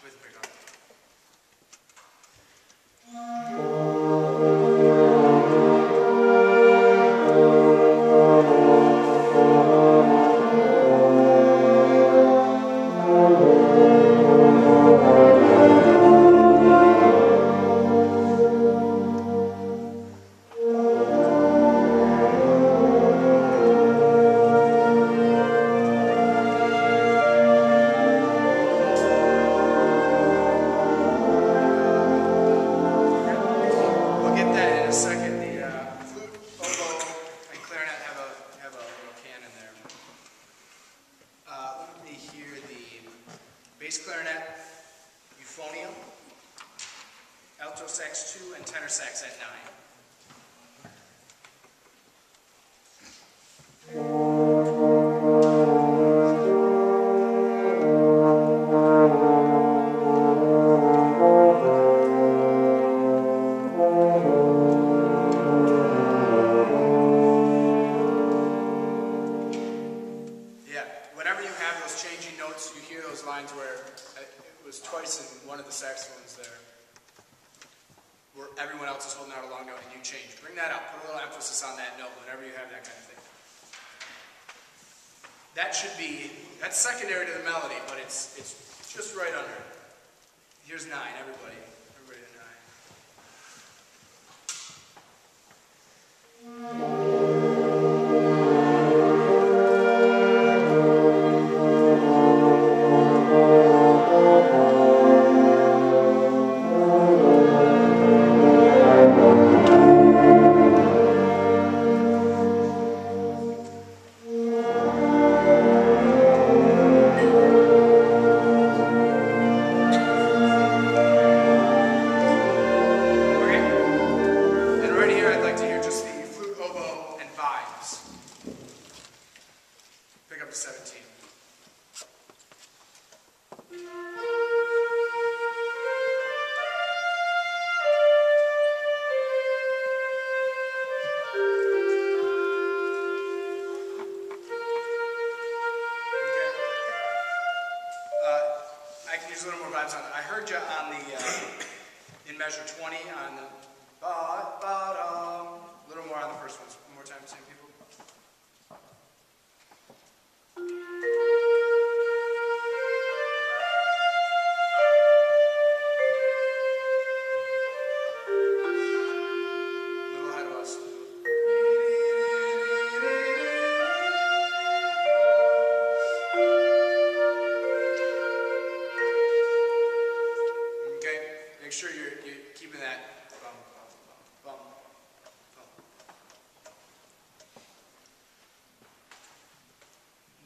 with pickup. Bass clarinet, euphonium, alto sax 2, and tenor sax at 9. Lines where it was twice in one of the saxophones there, where everyone else is holding out a long note and you change. Bring that out. Put a little emphasis on that note whenever you have that kind of thing. That should be, that's secondary to the melody, but it's just right under it. Here's 9, everybody. Everybody at 9. Pick up to 17. I can use a little more vibes on it. I heard you on the, in measure 20 on the ba-ba-dum. A little more on the first one. One more time, same people. Make sure you're keeping that bum, bum, bum, bum.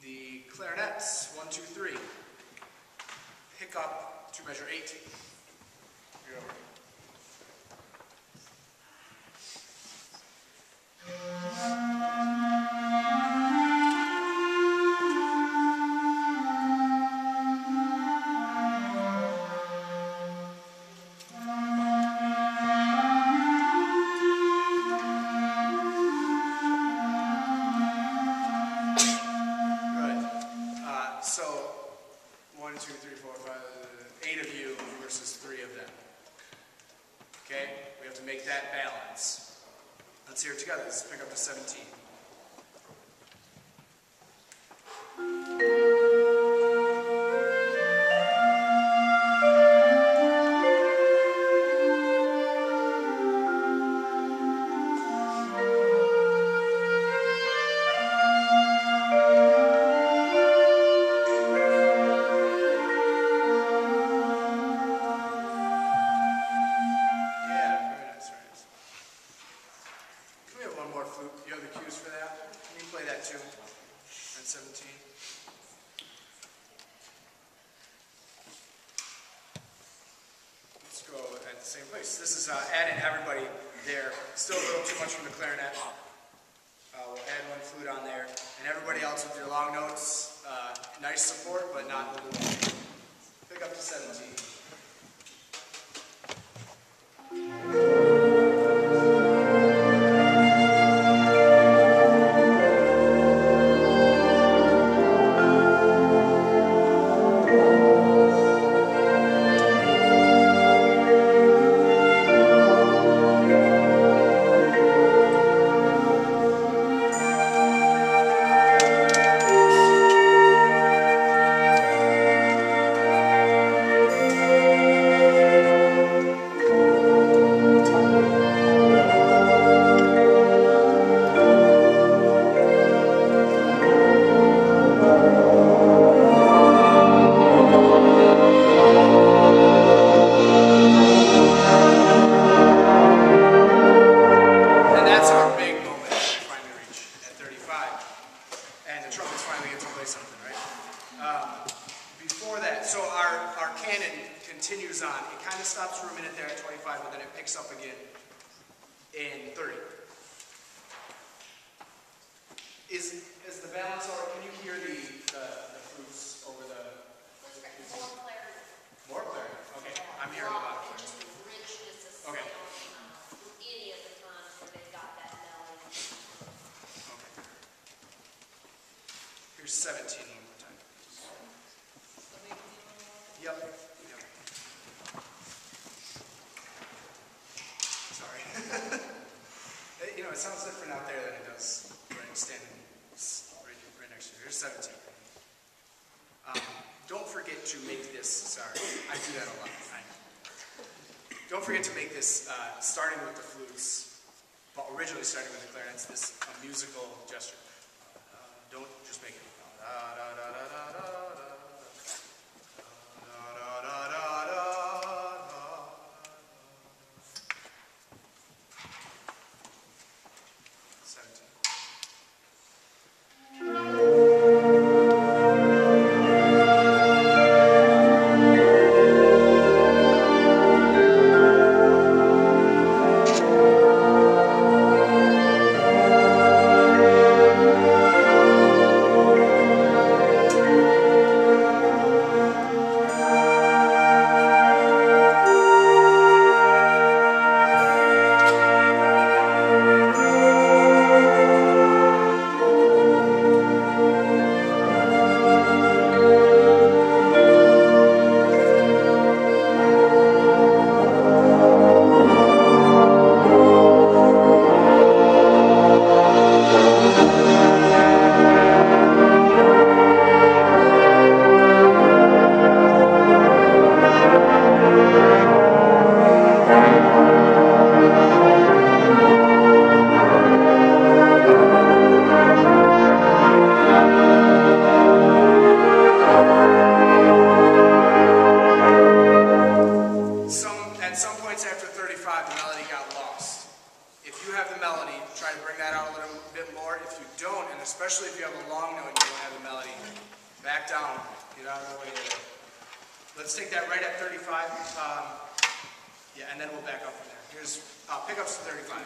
The clarinets, 1, 2, 3. Hiccup to measure 8. Here over. So, 1, 2, 3, 4, 5, 8 of you versus 3 of them. Okay? We have to make that balance. Let's hear it together. Let's pick up to 17. You have the cues for that? Can you play that too? At 17. Let's go at the same place. This is adding everybody there. Still a little too much from the clarinet. We'll add 1 flute on there. And everybody else with your long notes, nice support, but not a little long. Pick up to 17. Before that, so our canon continues on. It kind of stops for a minute there at 25, but then it picks up again in 30. Is the balance all right? Can you hear the flutes over the... More clarity. More clarity? Okay, I'm hearing a lot of clarity. Just the richness of sound Okay. Any of the times where they've got that melody. Okay. Here's 17 one more time. Yep. Sorry. You know, it sounds different out there than it does standing right next to you. Here's 17. Don't forget to make this, sorry, I do that a lot. Don't forget to make this, starting with the flutes, but originally starting with the clarinets, this musical gesture. Don't just make it. Especially if you have a long note and you don't have the melody, back down, get out of the way there. Let's take that right at 35, yeah, and then we'll back up from there. Here's pickups to 35.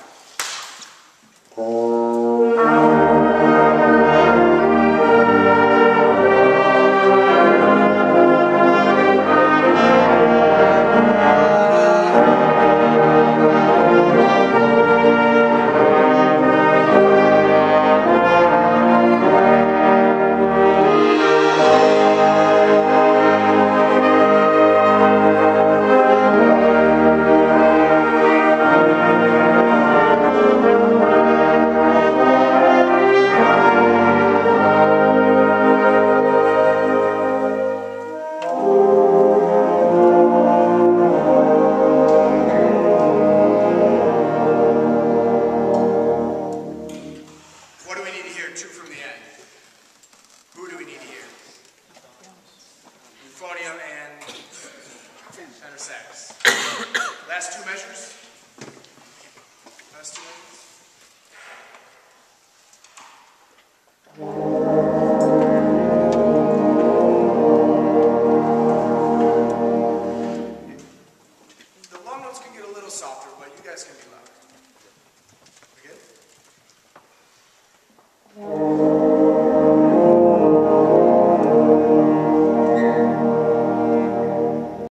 Yeah.